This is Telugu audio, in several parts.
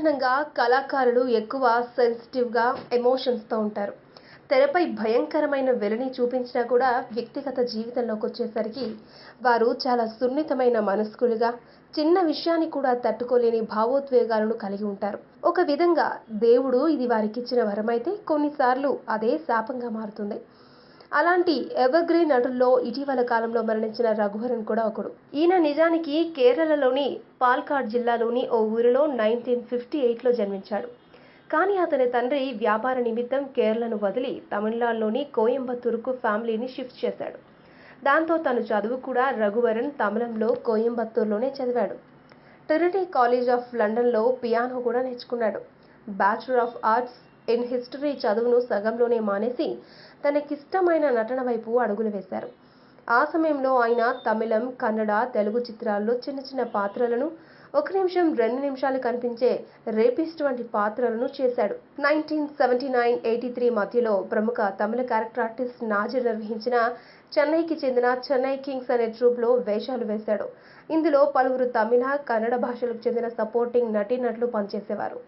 సాధారణంగా కళాకారులు ఎక్కువ సెన్సిటివ్‌గా, ఎమోషన్స్‌తో ఉంటారు. తెరపై భయంకరమైన విలని చూపించినా కూడా వ్యక్తిగత జీవితంలోకొచ్చేసరికి వారు చాలా సున్నితమైన మనస్కులుగా, చిన్న విషయాన్ని కూడా తట్టుకోలేని భావోద్వేగాలను కలిగి ఉంటారు. ఒక విధంగా దేవుడు ఇది వారికిచ్చిన వరమైతే కొన్నిసార్లు అదే శాపంగా మారుతుంది. అలాంటి ఎవర్‌గ్రీన్ నటుల్లో ఇటీవల కాలంలో మరణించిన రఘువరన్ కూడా ఒకడు. ఈయన నిజానికి కేరళలోని పాలక్కాడ్ జిల్లాలోని ఓ ఊరిలో 1958లో జన్మించాడు. కానీ అతని తండ్రి వ్యాపార నిమిత్తం కేరళను వదిలి తమిళనాడులోని కోయంబత్తూరుకు ఫ్యామిలీని షిఫ్ట్ చేశాడు. దాంతో తన చదువు కూడా రఘువరన్ తమిళంలో కోయంబత్తూరులోనే చదివాడు. ట్రినిటీ కాలేజ్ ఆఫ్ లండన్లో పియానో కూడా నేర్చుకున్నాడు. Bachelor of arts in history చదువును సగంలోనే మానేసి తనకిష్టమైన నటన వైపు అడుగులు వేశారు. ఆ సమయంలో ఆయన తమిళం, కన్నడ, తెలుగు చిత్రాల్లో చిన్న చిన్న పాత్రలను, 1 నిమిషం 2 నిమిషాలు కనిపించే రేపిస్ట్ వంటి పాత్రలను చేశాడు. 1979-83 మధ్యలో ప్రముఖ తమిళ క్యారెక్టర్ ఆర్టిస్ట్ నాజర్ నిర్వహించిన చెన్నైకి చెందిన చెన్నై కింగ్స్ అనే ట్రూప్లో వేషాలు వేశాడు. ఇందులో పలువురు తమిళ, కన్నడ భాషలకు చెందిన సపోర్టింగ్ నటీనటులు పనిచేసేవారు.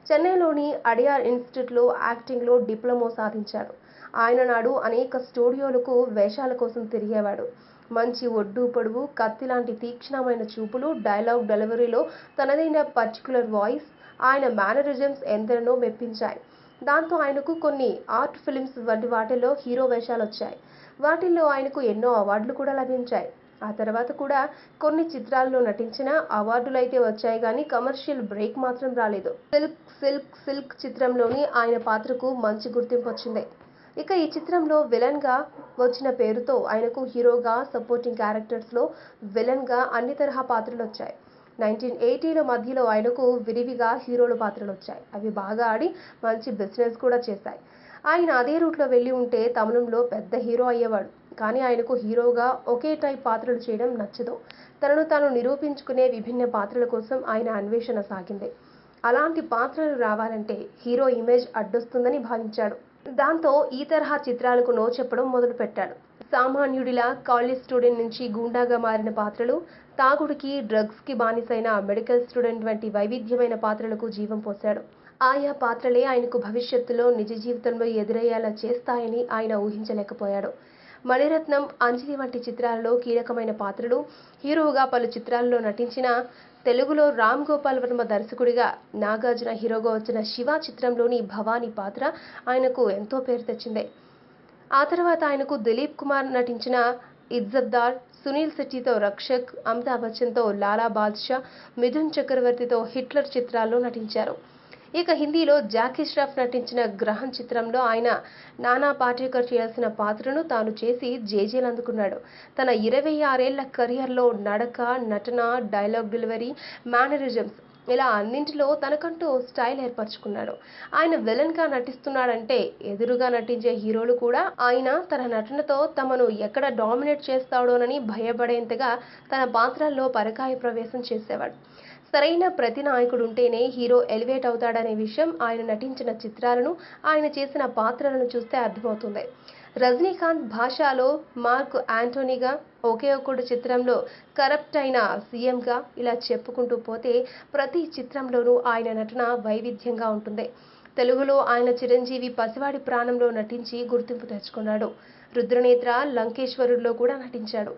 చెన్నైలోని అడియార్ ఇన్స్టిట్యూట్లో యాక్టింగ్లో డిప్లొమా సాధించాడు. ఆయన నాడు అనేక స్టూడియోలకు వేషాల కోసం తిరిగేవాడు. మంచి ఒడ్డు పొడుగు, కత్తి లాంటి తీక్షణమైన చూపులు, డైలాగ్ డెలివరీలో తనదైన పర్టిక్యులర్ వాయిస్, ఆయన మేనరిజమ్స్ ఎందరినో మెప్పించాయి. దాంతో ఆయనకు కొన్ని ఆర్ట్ ఫిల్మ్స్ వంటి వాటిల్లో హీరో వేషాలొచ్చాయి. వాటిల్లో ఆయనకు ఎన్నో అవార్డులు కూడా లభించాయి. ఆ తర్వాత కూడా కొన్ని చిత్రాల్లో నటించిన అవార్డులైతే వచ్చాయి కానీ కమర్షియల్ బ్రేక్ మాత్రం రాలేదు. సిల్క్ చిత్రంలోని ఆయన పాత్రకు మంచి గుర్తింపు వచ్చింది. ఇక ఈ చిత్రంలో విలన్గా వచ్చిన పేరుతో ఆయనకు హీరోగా, సపోర్టింగ్ క్యారెక్టర్స్లో విలన్గా అన్ని తరహా పాత్రలు వచ్చాయి. 1980ల మధ్యలో ఆయనకు విరివిగా హీరోల పాత్రలు వచ్చాయి. అవి బాగా ఆడి మంచి బిజినెస్ కూడా చేశాయి. ఆయన అదే రూట్లో వెళ్ళి ఉంటే తమిళంలో పెద్ద హీరో అయ్యేవాడు. కానీ ఆయనకు హీరోగా ఒకే టైప్ పాత్రలు చేయడం నచ్చదు. తనను తాను నిరూపించుకునే విభిన్న పాత్రల కోసం ఆయన అన్వేషణ సాగింది. అలాంటి పాత్రలు రావాలంటే హీరో ఇమేజ్ అడ్డొస్తుందని భావించాడు. దాంతో ఈ తరహా చిత్రాలకు నో చెప్పడం మొదలుపెట్టాడు. సామాన్యుడిలా కాలేజ్ స్టూడెంట్ నుంచి గూండాగా మారిన పాత్రలు, తాగుడికి, డ్రగ్స్కి బానిసైన మెడికల్ స్టూడెంట్ వంటి వైవిధ్యమైన పాత్రలకు జీవం పోశాడు. ఆయా పాత్రలే ఆయనకు భవిష్యత్తులో నిజ జీవితంలో ఎదురయ్యేలా చేస్తాయని ఆయన ఊహించలేకపోయాడు. మణిరత్నం, అంజలి వంటి చిత్రాలలో కీలకమైన పాత్రలు, హీరోగా పలు చిత్రాల్లో నటించిన తెలుగులో రామ్ గోపాల్ వర్మ దర్శకుడిగా, నాగార్జున హీరోగా వచ్చిన శివ చిత్రంలోని భవానీ పాత్ర ఆయనకు ఎంతో పేరు తెచ్చింది. ఆ తర్వాత ఆయనకు దిలీప్ కుమార్ నటించిన ఇజ్జత్దార్, సునీల్ శెట్టితో రక్షక్, అమితాబ్ బచ్చన్తో లాలా బాద్షా, మిథున్ చక్రవర్తితో హిట్లర్ చిత్రాల్లో నటించారు. ఇక హిందీలో జాకీ ష్రాఫ్ నటించిన గ్రహం చిత్రంలో ఆయన నానా పాటేకర్ చేయాల్సిన పాత్రను తాను చేసి జేజేలు అందుకున్నాడు. తన 26 ఏళ్ల కెరీర్లో నడక, నటన, డైలాగ్ డెలివరీ, మేనరిజమ్స్ ఇలా అన్నింటిలో తనకంటూ స్టైల్ ఏర్పరచుకున్నాడు. ఆయన విలన్గా నటిస్తున్నాడంటే ఎదురుగా నటించే హీరోలు కూడా ఆయన తన నటనతో తమను ఎక్కడ డామినేట్ చేస్తాడోనని భయపడేంతగా తన పాత్రల్లో పరకాయ ప్రవేశం చేసేవాడు. సరైన ప్రతినాయకుడుంటేనే హీరో ఎలివేట్ అవుతాడనే విషయం ఆయన నటించిన చిత్రాలను, ఆయన చేసిన పాత్రలను చూస్తే అర్థమవుతుంది. రజనీకాంత్ భాషలో మార్క్ యాంటోనీగా, ఒకే ఒక్కడు చిత్రంలో కరప్ట్ అయిన సీఎంగా ఇలా చెప్పుకుంటూ పోతే ప్రతి చిత్రంలోనూ ఆయన నటన వైవిధ్యంగా ఉంటుంది. తెలుగులో ఆయన చిరంజీవి పసివాడి ప్రాణంలో నటించి గుర్తింపు తెచ్చుకున్నాడు. రుద్రనేత్ర, లంకేశ్వరుడిలో కూడా నటించాడు.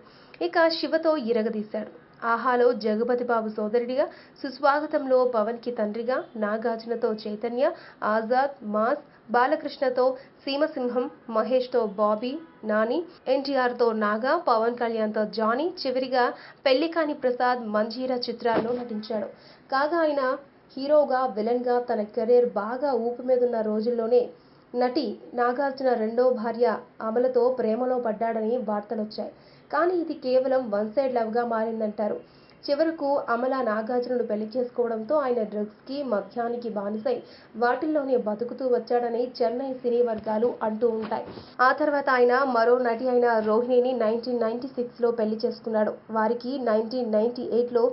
ఇక శివతో ఇరగదీశాడు. ఆహాలో జగపతి బాబు సోదరుడిగా, సుస్వాగతంలో పవన్కి తండ్రిగా, నాగార్జునతో చైతన్య, ఆజాద్, మాస్, బాలకృష్ణతో సీమసింహం, మహేష్తో బాబీ, నాని, ఎన్టీఆర్తో నాగా, పవన్ కళ్యాణ్తో జానీ, చివరిగా పెళ్లికాని ప్రసాద్, మంజీరా చిత్రాల్లో నటించాడు. కాగా ఆయన హీరోగా, విలన్గా తన కెరీర్ బాగా ఊపు మీదున్న రోజుల్లోనే నటి నాగార్జున రెండో భార్య అమలతో ప్రేమలో పడ్డాడని వార్తలొచ్చాయి. కానీ ఇది కేవలం వన్ సైడ్ లవ్గా మారిందంటారు. చివరకు అమల నాగార్జునను పెళ్లి చేసుకోవడంతో ఆయన డ్రగ్స్కి, మద్యానికి బానిసై వాటిల్లోనే బతుకుతూ వచ్చాడని చెన్నై సినీ వర్గాలు అంటూ ఉంటాయి. ఆ తర్వాత ఆయన మరో నటి అయిన రోహిణిని 1996లో పెళ్లి చేసుకున్నాడు. వారికి 1998లో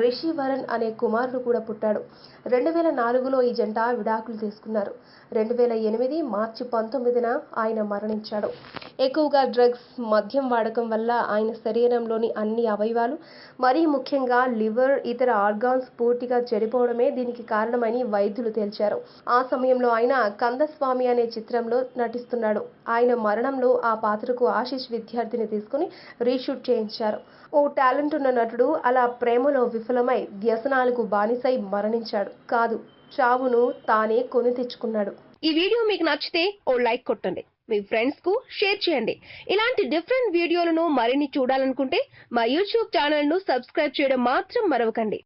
రిషి వరన్ అనే కుమారుడు కూడా పుట్టాడు. 2004లో ఈ జంట విడాకులు తీసుకున్నారు. 2008 మార్చి 19న ఆయన మరణించాడు. ఎక్కువగా డ్రగ్స్, మద్యం వాడకం వల్ల ఆయన శరీరంలోని అన్ని అవయవాలు, మరీ ముఖ్యంగా లివర్, ఇతర ఆర్గాన్స్ పూర్తిగా చెడిపోవడమే దీనికి కారణమని వైద్యులు తేల్చారు. ఆ సమయంలో ఆయన కందస్వామి అనే చిత్రంలో నటిస్తున్నాడు. ఆయన మరణంలో ఆ పాత్రకు ఆశీష్ విద్యార్థిని తీసుకుని రీషూట్ చేయించారు. ఓ టాలెంట్ ఉన్న నటుడు అలా ప్రేమలో విఫలమై వ్యసనాలకు బానిసై మరణించాడు కాదు, చావును తానే కొని తెచ్చుకున్నాడు. ఈ వీడియో మీకు నచ్చితే ఓ లైక్ కొట్టండి. మీ ఫ్రెండ్స్ కు షేర్ చేయండి. ఇలాంటి డిఫరెంట్ వీడియోలను మరిన్ని చూడాలనుకుంటే మా యూట్యూబ్ ఛానల్ ను సబ్స్క్రైబ్ చేయడం మాత్రం మరవకండి.